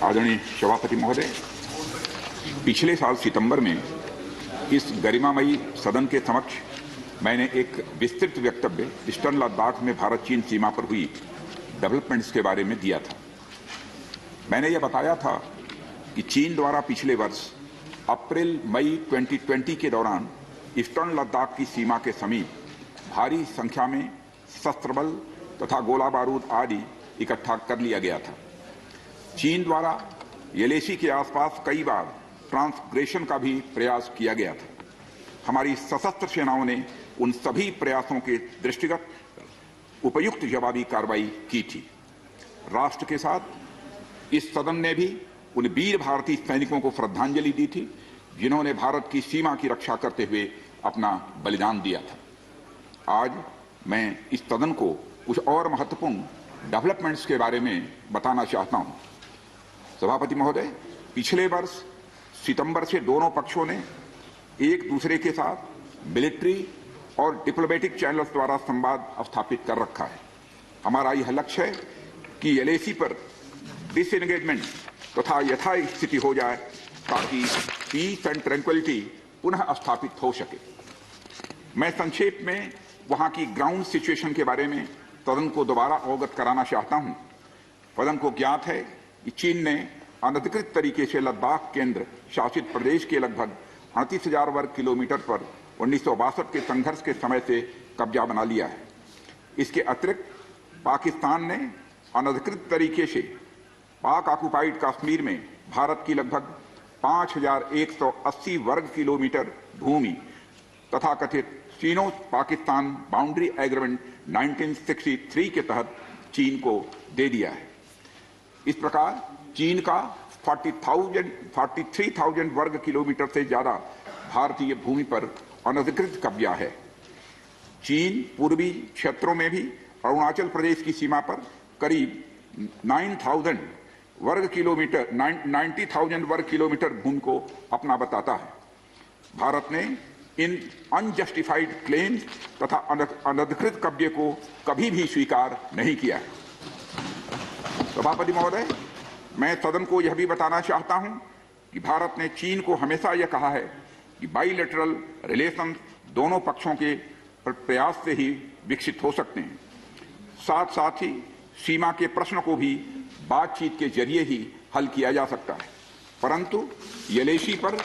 आदरणीय सभापति महोदय, पिछले साल सितंबर में इस गरिमामयी सदन के समक्ष मैंने एक विस्तृत वक्तव्य ईस्टर्न लद्दाख में भारत चीन सीमा पर हुई डेवलपमेंट्स के बारे में दिया था। मैंने यह बताया था कि चीन द्वारा पिछले वर्ष अप्रैल मई 2020 के दौरान ईस्टर्न लद्दाख की सीमा के समीप भारी संख्या में शस्त्र बल तथा गोला बारूद आदि इकट्ठा कर लिया गया था। चीन द्वारा येलेसी के आसपास कई बार ट्रांसग्रेशन का भी प्रयास किया गया था। हमारी सशस्त्र सेनाओं ने उन सभी प्रयासों के दृष्टिगत उपयुक्त जवाबी कार्रवाई की थी। राष्ट्र के साथ इस सदन ने भी उन वीर भारतीय सैनिकों को श्रद्धांजलि दी थी जिन्होंने भारत की सीमा की रक्षा करते हुए अपना बलिदान दिया था। आज मैं इस सदन को कुछ और महत्वपूर्ण डेवलपमेंट्स के बारे में बताना चाहता हूं। सभापति महोदय, पिछले वर्ष सितंबर से दोनों पक्षों ने एक दूसरे के साथ मिलिट्री और डिप्लोमेटिक चैनल्स द्वारा संवाद स्थापित कर रखा है। हमारा यह लक्ष्य है कि एलएसी पर डिसएंगेजमेंट तथा यथास्थिति हो जाए ताकि पीस एंड ट्रैंक्विलिटी पुनः स्थापित हो सके। मैं संक्षेप में वहां की ग्राउंड सिचुएशन के बारे में सदन को दोबारा अवगत कराना चाहता हूं। सदन को ज्ञात है कि चीन ने अनधिकृत तरीके से लद्दाख केंद्र शासित प्रदेश के लगभग 38,000 वर्ग किलोमीटर पर 1962 के संघर्ष के समय से कब्जा बना लिया है। इसके अतिरिक्त पाकिस्तान ने अनधिकृत तरीके से पाक ऑक्युपाइड कश्मीर में भारत की लगभग 5,180 वर्ग किलोमीटर भूमि तथा कथित चीनो पाकिस्तान बाउंड्री एग्रीमेंट 1963 के तहत चीन को दे दिया है। इस प्रकार चीन का 43,000 वर्ग किलोमीटर से ज्यादा भारतीय भूमि पर अनधिकृत कब्जा है। चीन पूर्वी क्षेत्रों में भी अरुणाचल प्रदेश की सीमा पर करीब 90,000 वर्ग किलोमीटर भूमि को अपना बताता है। भारत ने इन अनजस्टिफाइड क्लेम्स तथा अनधिकृत कब्जे को कभी भी स्वीकार नहीं किया है। सभापति महोदय, मैं सदन को यह भी बताना चाहता हूं कि भारत ने चीन को हमेशा यह कहा है कि बाइलेटरल रिलेशन दोनों पक्षों के प्रयास से ही विकसित हो सकते हैं। साथ साथ ही सीमा के प्रश्न को भी बातचीत के जरिए ही हल किया जा सकता है, परंतु येलेसी पर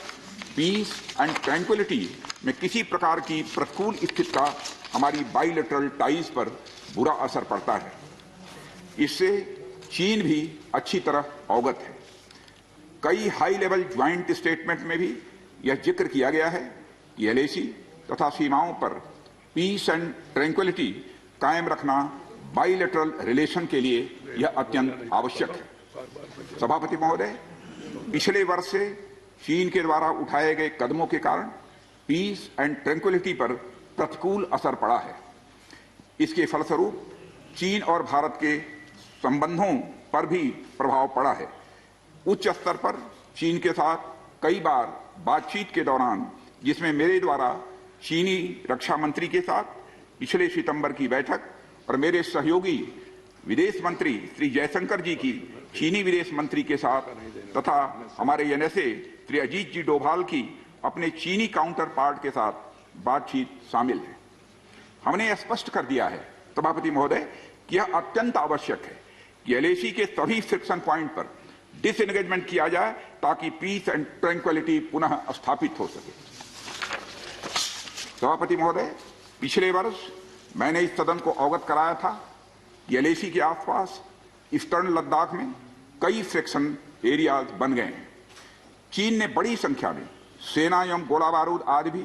पीस एंड ट्रैंक्विलिटी में किसी प्रकार की प्रतिकूल स्थिति का हमारी बाइलेटरल टाइज पर बुरा असर पड़ता है। इससे चीन भी अच्छी तरह अवगत है। कई हाई लेवल ज्वाइंट स्टेटमेंट में भी यह जिक्र किया गया है कि एलएसी तथा सीमाओं पर पीस एंड ट्रैंक्विलिटी कायम रखना बाइलेटरल रिलेशन के लिए यह अत्यंत आवश्यक है। सभापति महोदय, पिछले वर्ष से चीन के द्वारा उठाए गए कदमों के कारण पीस एंड ट्रैंक्विलिटी पर प्रतिकूल असर पड़ा है। इसके फलस्वरूप चीन और भारत के संबंधों पर भी प्रभाव पड़ा है। उच्च स्तर पर चीन के साथ कई बार बातचीत के दौरान, जिसमें मेरे द्वारा चीनी रक्षा मंत्री के साथ पिछले सितंबर की बैठक और मेरे सहयोगी विदेश मंत्री श्री जयशंकर जी की चीनी विदेश मंत्री के साथ तथा हमारे एनएसए श्री अजीत जी डोभाल की अपने चीनी काउंटर पार्ट के साथ बातचीत शामिल है। हमने स्पष्ट कर दिया है सभापति महोदय कि यह अत्यंत आवश्यक है कि एलएसी के सभी फ्रिक्शन पॉइंट पर डिसएंगेजमेंट किया जाए ताकि पीस एंड ट्रैंक्विलिटी पुनः स्थापित हो सके। सभापति महोदय, पिछले वर्ष मैंने इस सदन को अवगत कराया था कि एलएसी के आसपास ईस्टर्न लद्दाख में कई फ्रिक्शन एरियाज बन गए हैं। चीन ने बड़ी संख्या में सेना एवं गोला बारूद आदि भी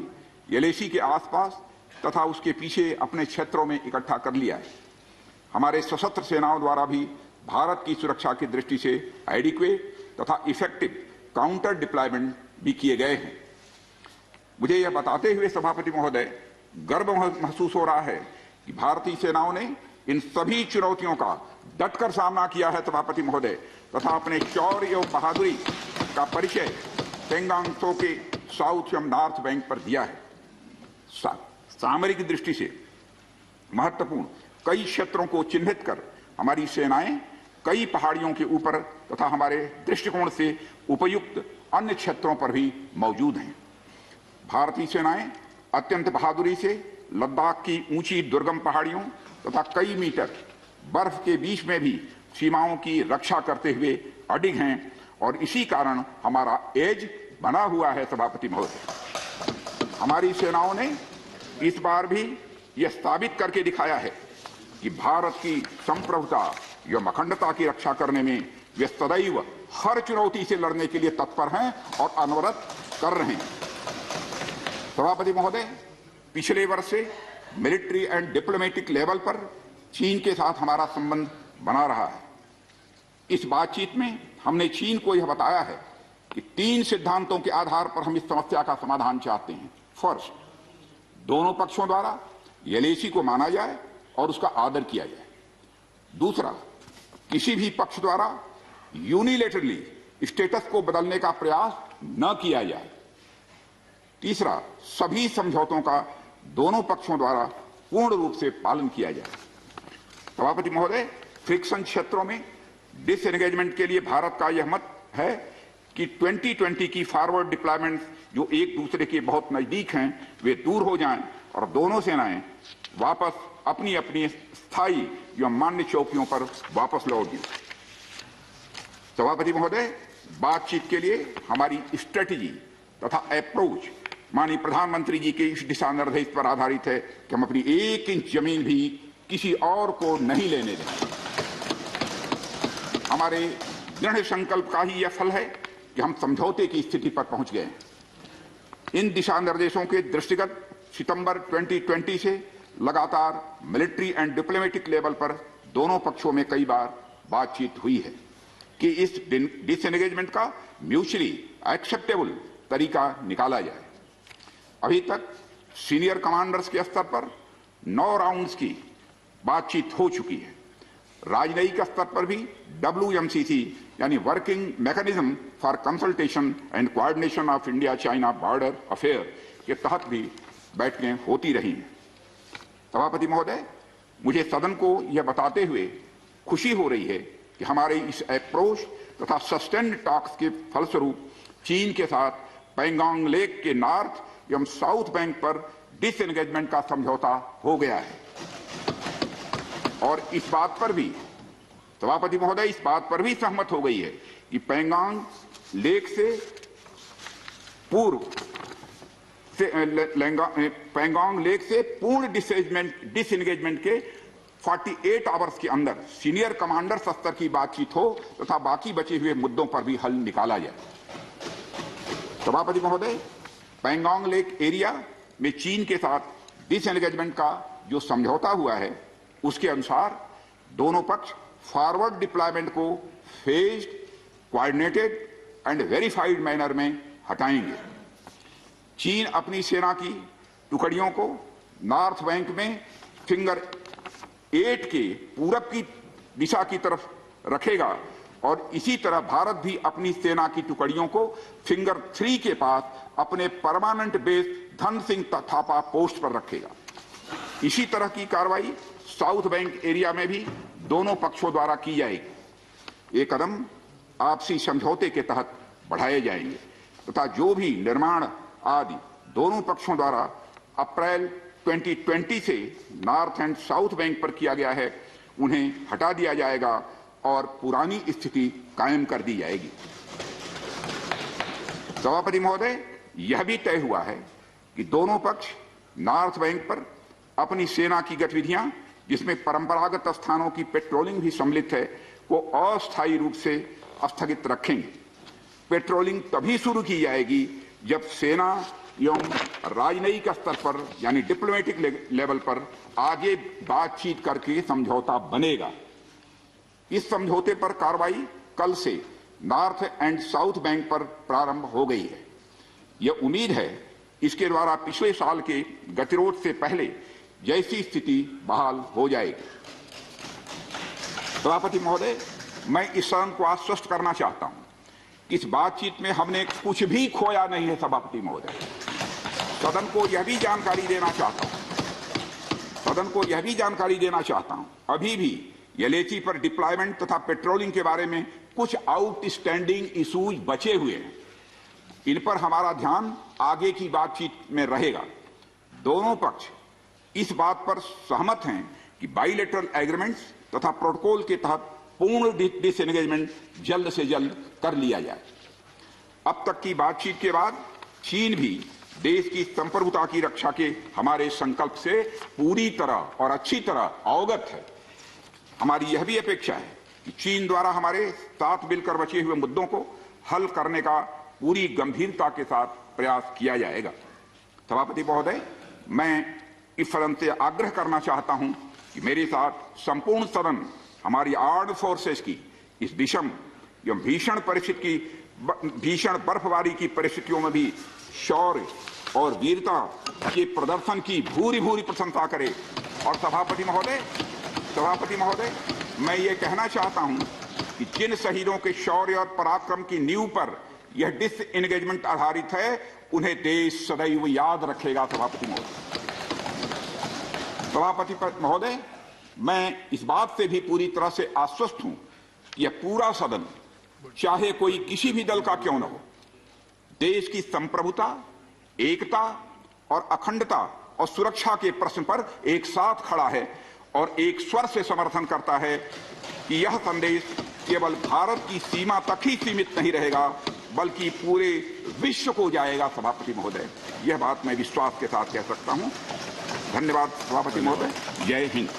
एलएसी के आसपास तथा उसके पीछे अपने क्षेत्रों में इकट्ठा कर लिया है। हमारे सशस्त्र सेनाओं द्वारा भी भारत की सुरक्षा की दृष्टि से एडिक्वेट तथा इफेक्टिव काउंटर डिप्लॉयमेंट भी किए गए हैं। मुझे यह बताते हुए सभापति महोदय गर्व महसूस हो रहा है कि भारतीय सेनाओं ने इन सभी चुनौतियों का डटकर सामना किया है सभापति महोदय, तथा अपने शौर्य एवं बहादुरी का परिचय पेंगांग त्सो के साउथ एवं नॉर्थ बैंक पर दिया है। सामरिक दृष्टि से महत्वपूर्ण कई क्षेत्रों को चिन्हित कर हमारी सेनाएं कई पहाड़ियों के ऊपर तथा हमारे दृष्टिकोण से उपयुक्त अन्य क्षेत्रों पर भी मौजूद हैं। भारतीय सेनाएं अत्यंत बहादुरी से लद्दाख की ऊंची दुर्गम पहाड़ियों तथा कई मीटर बर्फ के बीच में भी सीमाओं की रक्षा करते हुए अडिग हैं और इसी कारण हमारा एज बना हुआ है। सभापति महोदय, हमारी सेनाओं ने इस बार भी यह साबित करके दिखाया है कि भारत की संप्रभुता एवं अखंडता की रक्षा करने में वे सदैव हर चुनौती से लड़ने के लिए तत्पर हैं और अनवरत कर रहे हैं। सभापति महोदय, पिछले वर्ष से मिलिट्री एंड डिप्लोमेटिक लेवल पर चीन के साथ हमारा संबंध बना रहा है। इस बातचीत में हमने चीन को यह बताया है कि 3 सिद्धांतों के आधार पर हम इस समस्या का समाधान चाहते हैं। फर्स्ट, दोनों पक्षों द्वारा एलएसी को माना जाए और उसका आदर किया जाए। दूसरा, किसी भी पक्ष द्वारा यूनिलेटरली स्टेटस को बदलने का प्रयास न किया जाए। तीसरा, सभी समझौतों का दोनों पक्षों द्वारा पूर्ण रूप से पालन किया जाए। सभापति महोदय, फ्रिक्शन क्षेत्रों में डिसएंगेजमेंट के लिए भारत का यह मत है कि 2020 की फॉरवर्ड डिप्लॉयमेंट जो एक दूसरे के बहुत नजदीक हैं वे दूर हो जाएं और दोनों सेनाएं वापस अपनी अपनी स्थायी या मान्य चौकियों पर वापस लौट जाएं। सभापति महोदय, बातचीत के लिए हमारी स्ट्रेटेजी तथा अप्रोच माननीय प्रधानमंत्री जी के इस दिशा निर्देश पर आधारित है कि हम अपनी 1 इंच जमीन भी किसी और को नहीं लेने देंगे। हमारे दृढ़ संकल्प का ही यह फल है कि हम समझौते की स्थिति पर पहुंच गए हैं। इन दिशा निर्देशों के दृष्टिगत सितंबर 2020 से लगातार मिलिट्री एंड डिप्लोमेटिक लेवल पर दोनों पक्षों में कई बार बातचीत हुई है कि इस डिसएंगेजमेंट का म्यूचुअली एक्सेप्टेबल तरीका निकाला जाए। अभी तक सीनियर कमांडर्स के स्तर पर 9 राउंड्स की बातचीत हो चुकी है। राजनयिक स्तर पर भी WMCC यानी working mechanism for consultation and coordination of India China border affair के तहत भी बैठकें होती रही हैं। सभापति महोदय, मुझे सदन को यह बताते हुए खुशी हो रही है कि हमारे इस अप्रोच तथा सस्टेन्ड टॉक्स के फलस्वरूप चीन के साथ पैंगोंग लेक के नॉर्थ एवं साउथ बैंक पर डिसएंगेजमेंट का समझौता हो गया है और इस बात पर भी सभापति महोदय इस बात पर भी सहमत हो गई है कि पैंगोंग लेक से पूर्व पैंगोंग लेक से पूर्ण डिसएंगेजमेंट के 48 आवर्स के अंदर सीनियर कमांडर स्तर की बातचीत हो तथा बाकी बचे हुए मुद्दों पर भी हल निकाला जाए। सभापति महोदय, पैंगोंग लेक एरिया में चीन के साथ डिसएंगेजमेंट का जो समझौता हुआ है उसके अनुसार दोनों पक्ष फॉरवर्ड डिप्लॉयमेंट को phased, coordinated and verified manner में हटाएंगे। चीन अपनी सेना की टुकड़ियों को नॉर्थ बैंक में फिंगर 8 के पूरब की दिशा की तरफ रखेगा और इसी तरह भारत भी अपनी सेना की टुकड़ियों को फिंगर 3 के पास अपने permanent base Dhan Singh Thapa post पर रखेगा। इसी तरह की कार्रवाई साउथ बैंक एरिया में भी दोनों पक्षों द्वारा की जाएगी। ये कदम आपसी समझौते के तहत बढ़ाए जाएंगे तथा जो भी निर्माण आदि दोनों पक्षों द्वारा अप्रैल 2020 से नॉर्थ एंड साउथ बैंक पर किया गया है उन्हें हटा दिया जाएगा और पुरानी स्थिति कायम कर दी जाएगी। सभापति महोदय, यह भी तय हुआ है कि दोनों पक्ष नॉर्थ बैंक पर अपनी सेना की गतिविधियां जिसमें परंपरागत स्थानों की पेट्रोलिंग भी सम्मिलित है को अस्थायी रूप से स्थगित रखेंगे। पेट्रोलिंग तभी शुरू की जाएगी जब सेना एवं राजनयिक स्तर पर यानी डिप्लोमेटिक लेवल पर आगे बातचीत करके समझौता बनेगा। इस समझौते पर कार्रवाई कल से नॉर्थ एंड साउथ बैंक पर प्रारंभ हो गई है। यह उम्मीद है इसके द्वारा पिछले साल के गतिरोध से पहले जैसी स्थिति बहाल हो जाएगी। सभापति महोदय, मैं इस सदन को आश्वस्त करना चाहता हूं कि इस बातचीत में हमने कुछ भी खोया नहीं है। सभापति महोदय, सदन को यह भी जानकारी देना चाहता हूं अभी भी एलएसी पर डिप्लॉयमेंट तथा पेट्रोलिंग के बारे में कुछ आउटस्टैंडिंग इश्यूज बचे हुए हैं। इन पर हमारा ध्यान आगे की बातचीत में रहेगा। दोनों पक्ष इस बात पर सहमत हैं कि बाइलेटरल एग्रीमेंट्स तथा प्रोटोकॉल के तहत पूर्ण डिसएंगेजमेंट जल्द से जल्द कर लिया जाए। अब तक की बातचीत के बाद चीन भी देश की संप्रभुता की रक्षा के हमारे संकल्प से पूरी तरह और अच्छी तरह अवगत है। हमारी यह भी अपेक्षा है कि चीन द्वारा हमारे साथ मिलकर बचे हुए मुद्दों को हल करने का पूरी गंभीरता के साथ प्रयास किया जाएगा। सभापति महोदय, मैं इस सदन से आग्रह करना चाहता हूं कि मेरे साथ संपूर्ण सदन हमारी आर्म्ड फोर्सेस की इस विषम एवं भीषण बर्फबारी की परिस्थितियों में भी शौर्य और वीरता के प्रदर्शन की भूरी भूरी प्रशंसा करे। और सभापति महोदय, मैं ये कहना चाहता हूं कि जिन शहीदों के शौर्य और पराक्रम की नींव पर यह डिसएंगेजमेंट आधारित है, उन्हें देश सदैव याद रखेगा। सभापति महोदय, मैं इस बात से भी पूरी तरह से आश्वस्त हूं कि यह पूरा सदन, चाहे कोई किसी भी दल का क्यों न हो, देश की संप्रभुता, एकता और अखंडता और सुरक्षा के प्रश्न पर एक साथ खड़ा है और एक स्वर से समर्थन करता है कि यह संदेश केवल भारत की सीमा तक ही सीमित नहीं रहेगा, बल्कि पूरे विश्व को जाएगा। सभापति महोदय, यह बात मैं विश्वास के साथ कह सकता हूं। धन्यवाद सभापति महोदय। जय हिंद।